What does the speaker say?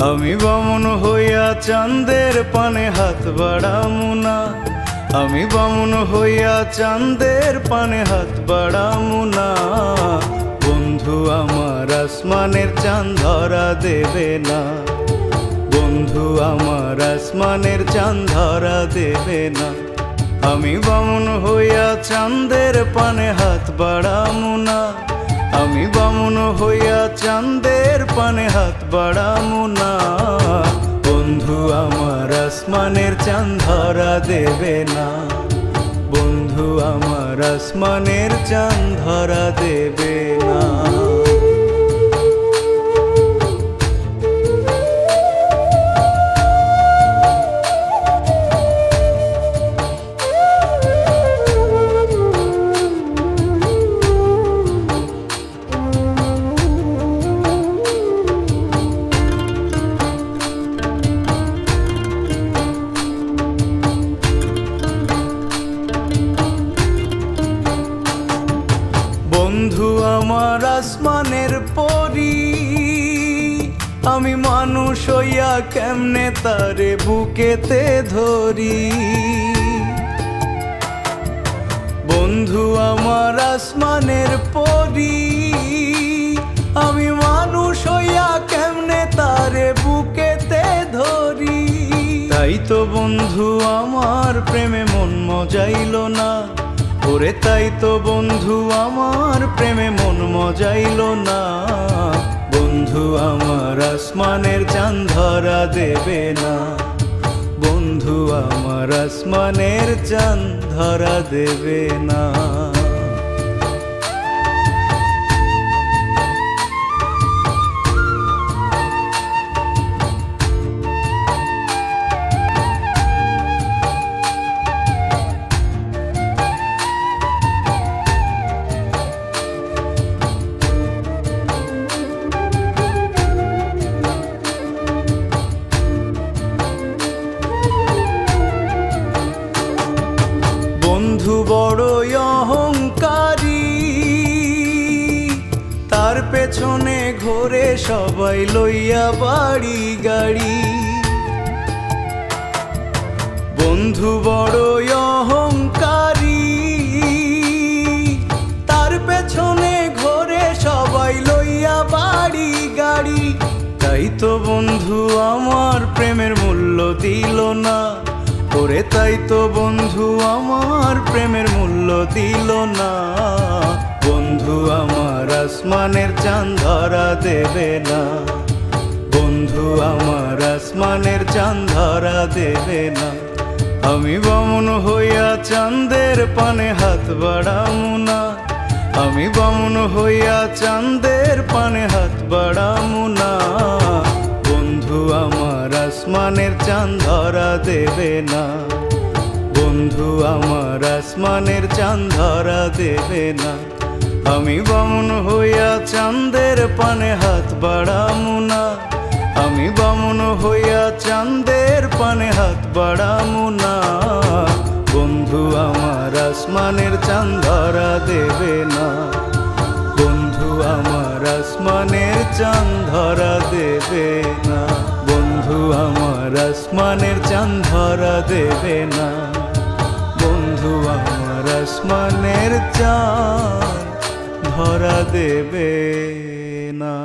আমি বামুন হইয়া চাঁদের পানে হাত বাড়ামু না, আমি বামুন হইয়া চাঁদের পানে হাত বাড়ামু না। বন্ধু আমার আসমানের চাঁদ ধরা দেবে না, বন্ধু আমার আসমানের চাঁদ ধরা দেবে না। আমি বামুন হইয়া চাঁদের পানে হাত বাড়ামু না, আমি বামুন হইয়া চাঁদের পানে হাত বাড়ামু না। বন্ধু আমার আসমানের চাঁদ ধরা দেবে না, বন্ধু আমার আসমানের চাঁদ ধরা দেবে না। বন্ধু আমার আসমানের পরি, আমি মানুষ হইয়া কেমনে তারে বুকেতে ধরি। বন্ধু আমার আসমানের পরি, আমি মানুষ হইয়া কেমনে তারে বুকেতে ধরি। তাই তো বন্ধু আমার প্রেমে মন মজাইল না, ওরে তাই তো বন্ধু আমার প্রেমে মন মজাইল না। বন্ধু আমার আসমানের চাঁদ ধরা দেবে না, বন্ধু আমার আসমানের চাঁদ ধরা দেবে না। বন্ধু বড়ই অহংকারী, তার পেছনে ঘোরে সবাই লইয়া বাড়ি গাড়ি। বন্ধু বড়ই অহংকারী, তার পেছনে ঘোরে সবাই লইয়া বাড়ি গাড়ি। তাই তো বন্ধু আমার প্রেমের মূল্য দিল না, ওরে তাই তো বন্ধু আমার প্রেমের মূল্য দিল না। বন্ধু আমার আসমানের চাঁদ ধরা দেবে না, বন্ধু আমার আসমানের চাঁদ ধরা দেবে না। আমি বামুন হইয়া চাঁদের পানে হাত বাড়ামু না, আমি বামুন হইয়া চাঁদের পানে হাত বাড়ামু না। বন্ধু আমার আসমানের চাঁদ ধরা দেবে না, বন্ধু আমার আসমানের চাঁদ ধরা দেবে না। আমি বামুন হইয়া চাঁদের পানে হাত বাড়ামু না, আমি বামুন হইয়া চাঁদের পানে হাত বাড়ামু না। বন্ধু আমার আসমানের চাঁদ ধরা দেবে না, বন্ধু আমার আসমানের চাঁদ ধরা দেবে না, বন্ধু আমার আসমানের চাঁদ ধরা দেবে না, বন্ধু আমার আসমানের চাঁদ ধরা দেবে না।